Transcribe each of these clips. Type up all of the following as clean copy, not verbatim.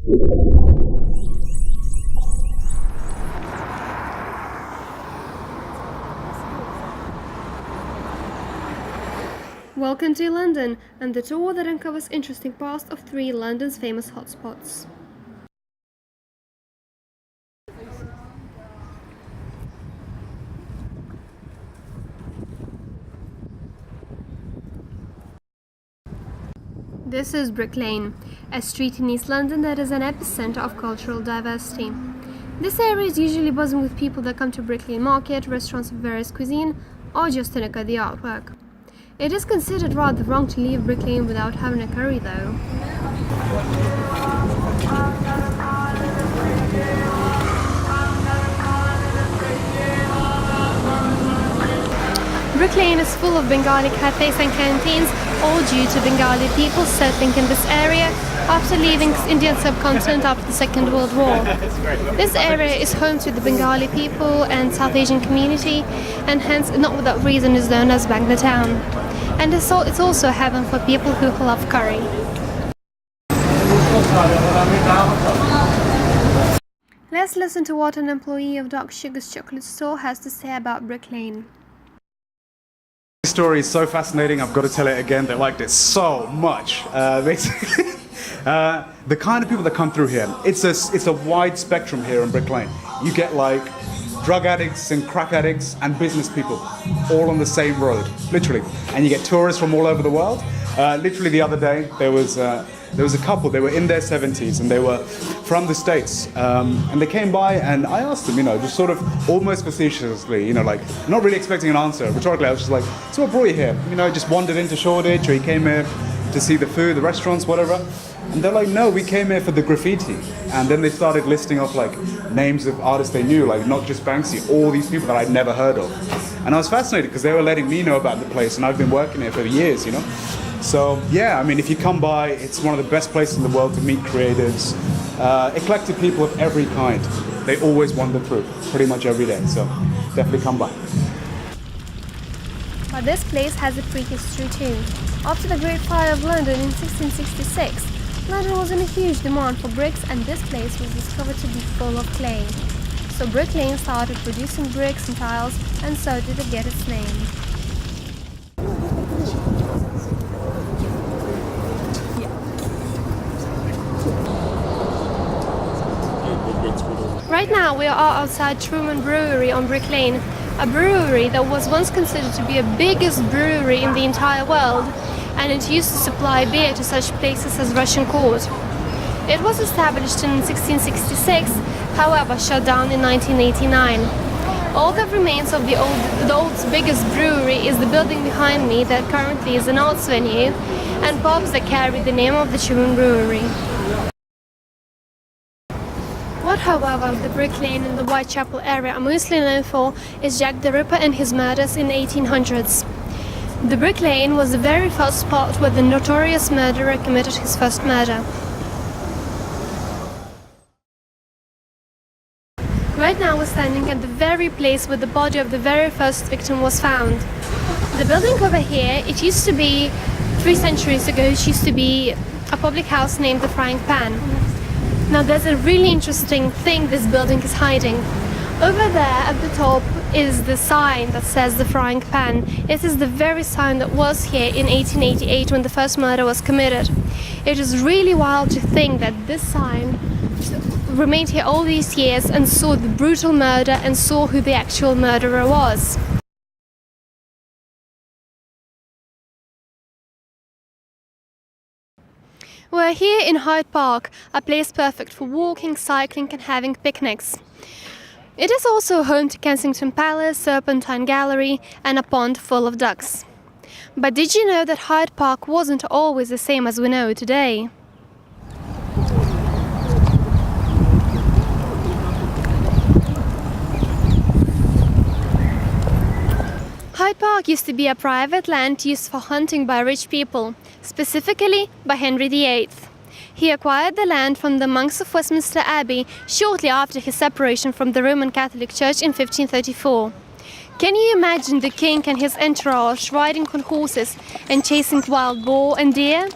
Welcome to London and the tour that uncovers interesting parts of three London's famous hotspots. This is Brick Lane, a street in East London that is an epicenter of cultural diversity. This area is usually buzzing with people that come to Brick Lane Market, restaurants of various cuisine, or just to look at the artwork. It is considered rather wrong to leave Brick Lane without having a curry though. Brick Lane is full of Bengali cafes and canteens, all due to Bengali people settling in this area after leaving the Indian subcontinent after the Second World War. This area is home to the Bengali people and South Asian community, and hence, not without reason, is known as Bangla Town. And it's also a heaven for people who love curry. Let's listen to what an employee of Dark Sugar's chocolate store has to say about Brick Lane. This story is so fascinating, I've got to tell it again. They liked it so much. Basically, the kind of people that come through here, it's a wide spectrum here in Brick Lane. You get like drug addicts and crack addicts and business people all on the same road, literally. And you get tourists from all over the world. Literally the other day, there was a couple, they were in their 70s and they were from the States. And they came by and I asked them, just sort of almost facetiously, like not really expecting an answer. Rhetorically, I was just like, so what brought you here? Just wandered into Shoreditch, or you came here to see the food, the restaurants, whatever. And they're like, no, we came here for the graffiti. And then they started listing off like names of artists they knew, like not just Banksy, all these people that I'd never heard of. And I was fascinated because they were letting me know about the place, and I've been working here for years, So yeah, I mean, if you come by, it's one of the best places in the world to meet creatives, eclectic people of every kind. They always wander through, pretty much every day, so definitely come by. But this place has a prehistory too. After the Great Fire of London in 1666, London was in a huge demand for bricks, and this place was discovered to be full of clay. So Brick Lane started producing bricks and tiles, and so did it get its name. Right now we are outside Truman Brewery on Brick Lane, a brewery that was once considered to be the biggest brewery in the entire world, and it used to supply beer to such places as Russian Court. It was established in 1666, however shut down in 1989. All that remains of the old biggest brewery is the building behind me that currently is an arts venue, and pubs that carry the name of the Truman Brewery. What, however, the Brick Lane and the Whitechapel area are mostly known for is Jack the Ripper and his murders in the 1800s. The Brick Lane was the very first spot where the notorious murderer committed his first murder. Right now we're standing at the very place where the body of the very first victim was found. The building over here, it used to be, 3 centuries ago, it used to be a public house named the Frying Pan. Now there's a really interesting thing this building is hiding. Over there at the top is the sign that says the Frying Pan. It is the very sign that was here in 1888 when the first murder was committed. It is really wild to think that this sign remained here all these years and saw the brutal murder and saw who the actual murderer was. We're here in Hyde Park, a place perfect for walking, cycling and having picnics. It is also home to Kensington Palace, Serpentine Gallery and a pond full of ducks. But did you know that Hyde Park wasn't always the same as we know it today? Hyde Park used to be a private land used for hunting by rich people, specifically by Henry VIII. He acquired the land from the monks of Westminster Abbey shortly after his separation from the Roman Catholic Church in 1534. Can you imagine the king and his entourage riding on horses and chasing wild boar and deer?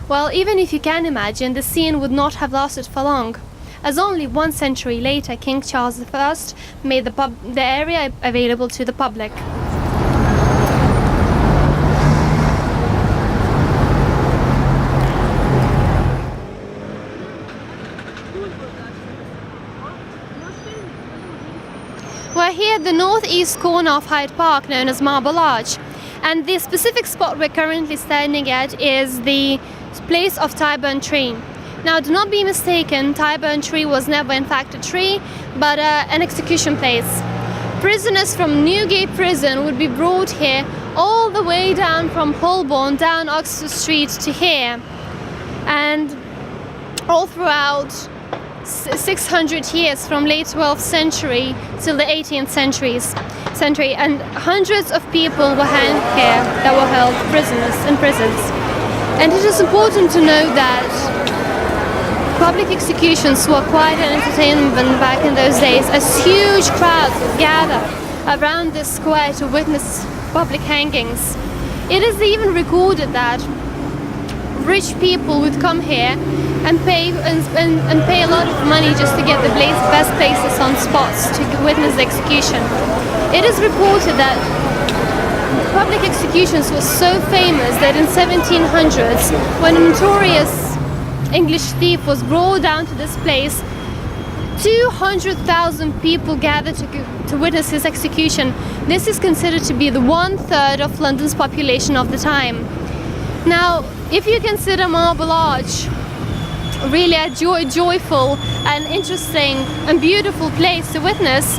Well, even if you can imagine, the scene would not have lasted for long, as only 1 century later King Charles I made the area available to the public. We're here at the northeast corner of Hyde Park, known as Marble Arch, and the specific spot we're currently standing at is the place of Tyburn Tree. Now, do not be mistaken, Tyburn Tree was never in fact a tree, but an execution place. Prisoners from Newgate Prison would be brought here all the way down from Holborn, down Oxford Street to here, and all throughout 600 years, from late 12th century till the 18th century, and hundreds of people were hanged here that were held prisoners in prisons. And it is important to note that public executions were quite an entertainment back in those days, as huge crowds would gather around this square to witness public hangings. It is even recorded that rich people would come here and pay a lot of money just to get the best places on spots to witness the execution. It is reported that public executions were so famous that in 1700s, when a notorious English thief was brought down to this place, 200,000 people gathered to witness his execution. This is considered to be the 1/3 of London's population of the time. Now, if you consider Marble Arch really a joyful and interesting and beautiful place to witness,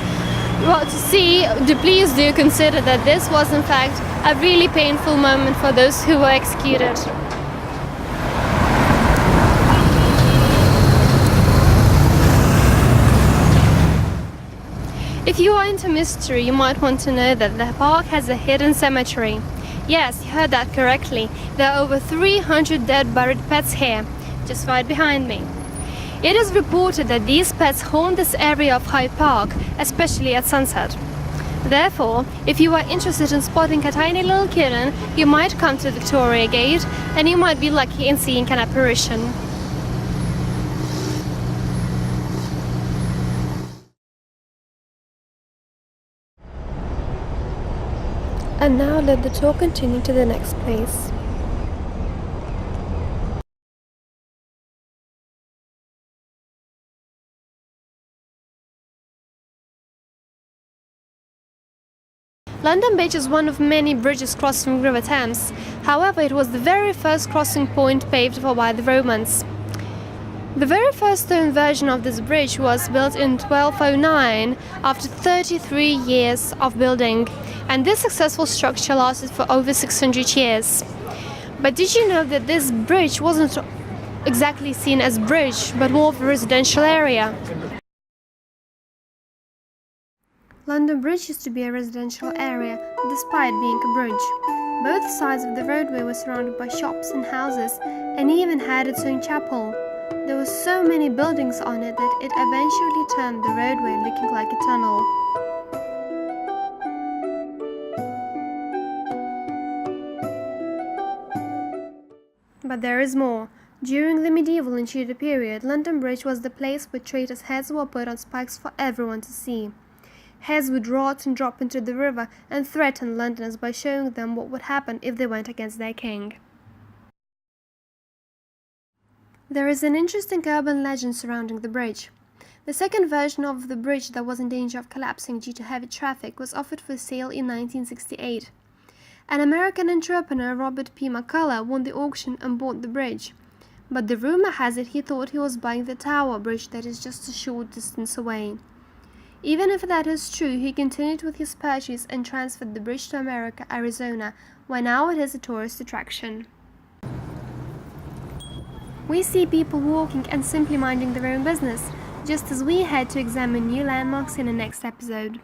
well, to see, please do consider that this was in fact a really painful moment for those who were executed. If you are into mystery, you might want to know that the park has a hidden cemetery. Yes, you heard that correctly. There are over 300 dead buried pets here, just right behind me. It is reported that these pets haunt this area of Hyde Park, especially at sunset. Therefore, if you are interested in spotting a tiny little kitten, you might come to Victoria Gate and you might be lucky in seeing an apparition. And now let the tour continue to the next place. London Bridge is one of many bridges crossing River Thames. However, it was the very first crossing point paved for by the Romans. The very first stone version of this bridge was built in 1209 after 33 years of building, and this successful structure lasted for over 600 years. But did you know that this bridge wasn't exactly seen as a bridge, but more of a residential area? London Bridge used to be a residential area, despite being a bridge. Both sides of the roadway were surrounded by shops and houses, and even had its own chapel. There were so many buildings on it that it eventually turned the roadway looking like a tunnel. But there is more. During the medieval and Tudor period, London Bridge was the place where traitors' heads were put on spikes for everyone to see. Heads would rot and drop into the river and threaten Londoners by showing them what would happen if they went against their king. There is an interesting urban legend surrounding the bridge. The second version of the bridge that was in danger of collapsing due to heavy traffic was offered for sale in 1968. An American entrepreneur, Robert P. McCullough, won the auction and bought the bridge. But the rumor has it he thought he was buying the Tower Bridge that is just a short distance away. Even if that is true, he continued with his purchase and transferred the bridge to America, Arizona, where now it is a tourist attraction. We see people walking and simply minding their own business, just as we head to examine new landmarks in the next episode.